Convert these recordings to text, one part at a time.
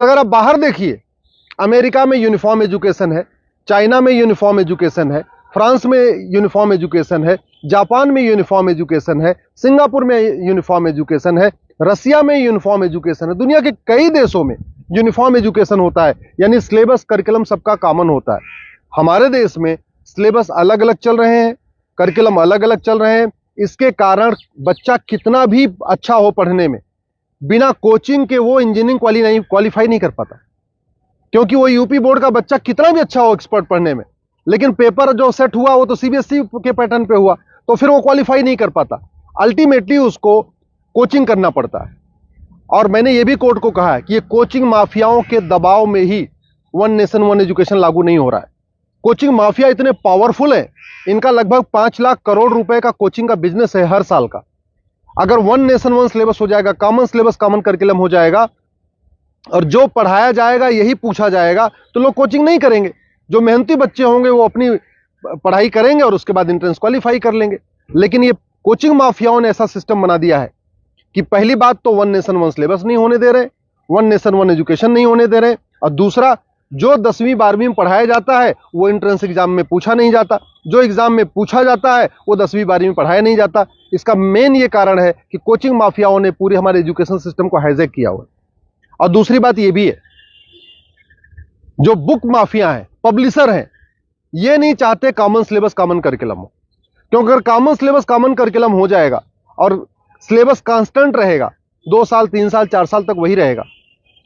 अगर आप बाहर देखिए, अमेरिका में यूनिफॉर्म एजुकेशन है, चाइना में यूनिफॉर्म एजुकेशन है, फ्रांस में यूनिफॉर्म एजुकेशन है, जापान में यूनिफॉर्म एजुकेशन है, सिंगापुर में यूनिफॉर्म एजुकेशन है, रसिया में यूनिफॉर्म एजुकेशन है। दुनिया के कई देशों में यूनिफॉर्म एजुकेशन होता है, यानी सिलेबस करिकुलम सबका कॉमन होता है। हमारे देश में सिलेबस अलग अलग चल रहे हैं, करिकुलम अलग अलग चल रहे हैं। इसके कारण बच्चा कितना भी अच्छा हो पढ़ने में, बिना कोचिंग के वो इंजीनियरिंग क्वालिफाई नहीं कर पाता। क्योंकि वो यूपी बोर्ड का बच्चा कितना भी अच्छा हो एक्सपर्ट पढ़ने में, लेकिन पेपर जो सेट हुआ वो तो सीबीएसई के पैटर्न पे हुआ, तो फिर वो क्वालिफाई नहीं कर पाता। अल्टीमेटली उसको कोचिंग करना पड़ता है। और मैंने ये भी कोर्ट को कहा है कि ये कोचिंग माफियाओं के दबाव में ही वन नेशन वन एजुकेशन लागू नहीं हो रहा है। कोचिंग माफिया इतने पावरफुल है, इनका लगभग 5 लाख करोड़ रुपए का कोचिंग का बिजनेस है हर साल का। अगर वन नेशन वन सिलेबस हो जाएगा, कॉमन सिलेबस कॉमन करिकुलम हो जाएगा, और जो पढ़ाया जाएगा यही पूछा जाएगा, तो लोग कोचिंग नहीं करेंगे। जो मेहनती बच्चे होंगे वो अपनी पढ़ाई करेंगे और उसके बाद एंट्रेंस क्वालिफाई कर लेंगे। लेकिन ये कोचिंग माफियाओं ने ऐसा सिस्टम बना दिया है कि पहली बात तो वन नेशन वन सिलेबस नहीं होने दे रहे, वन नेशन वन एजुकेशन नहीं होने दे रहे, और दूसरा जो 10वीं 12वीं में पढ़ाया जाता है वो एंट्रेंस एग्जाम में पूछा नहीं जाता, जो एग्जाम में पूछा जाता है वो 10वीं 12वीं में पढ़ाया नहीं जाता। इसका मेन ये कारण है कि कोचिंग माफियाओं ने पूरे हमारे एजुकेशन सिस्टम को हाईजैक किया हुआ है। और दूसरी बात ये भी है, जो बुक माफिया हैं, पब्लिशर हैं, ये नहीं चाहते कॉमन सिलेबस कॉमन करिकुलम हो। क्योंकि अगर कॉमन सिलेबस कॉमन करिकुलम हो जाएगा और सिलेबस कांस्टेंट रहेगा, 2 साल 3 साल 4 साल तक वही रहेगा,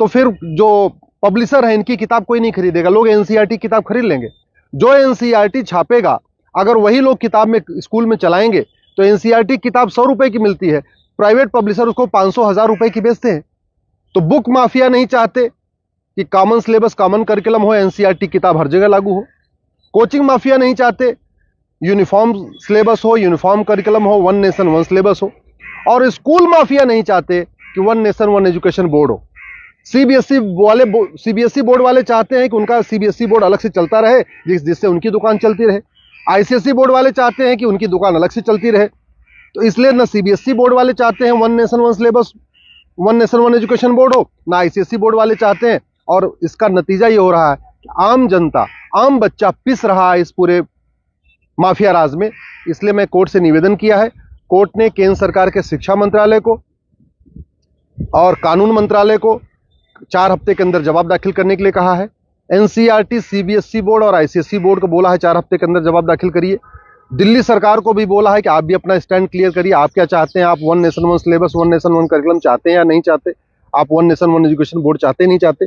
तो फिर जो पब्लिशर है इनकी किताब कोई नहीं खरीदेगा, लोग एनसीईआरटी किताब खरीद लेंगे। जो एनसीईआरटी छापेगा, अगर वही लोग किताब में स्कूल में चलाएंगे, तो एनसीईआरटी किताब 100 रुपए की मिलती है, प्राइवेट पब्लिशर उसको 500-1000 रुपए की बेचते हैं। तो बुक माफिया नहीं चाहते कि कॉमन सिलेबस कॉमन करिकुलम हो, एनसीईआरटी किताब हर जगह लागू हो। कोचिंग माफिया नहीं चाहते यूनिफॉर्म सिलेबस हो, यूनिफॉर्म करिकुलम हो, वन नेशन वन सिलेबस हो। और स्कूल माफिया नहीं चाहते कि one nation one education board हो। सीबीएसई बोर्ड वाले चाहते हैं कि उनका सीबीएसई बोर्ड अलग से चलता रहे, जिससे उनकी दुकान चलती रहे। आईसीएसई बोर्ड वाले चाहते हैं कि उनकी दुकान अलग से चलती रहे। तो इसलिए ना सीबीएसई बोर्ड वाले चाहते हैं one nation one syllabus, one nation one education board हो, ना आईसीएसई बोर्ड वाले चाहते हैं। और इसका नतीजा ये हो रहा है कि आम जनता, आम बच्चा पिस रहा है इस पूरे माफिया राज में। इसलिए मैं कोर्ट से निवेदन किया है। कोर्ट ने केंद्र सरकार के शिक्षा मंत्रालय को और कानून मंत्रालय को 4 हफ्ते के अंदर जवाब दाखिल करने के लिए कहा है। एनसीईआरटी, सीबीएसई बोर्ड और आईसीएसई बोर्ड को बोला है 4 हफ्ते के अंदर जवाब दाखिल करिए। दिल्ली सरकार को भी बोला है कि आप भी अपना स्टैंड क्लियर करिए, आप क्या चाहते हैं, आप one nation one syllabus, one nation one curriculum चाहते हैं या नहीं चाहते, आप one nation one education board चाहते नहीं चाहते।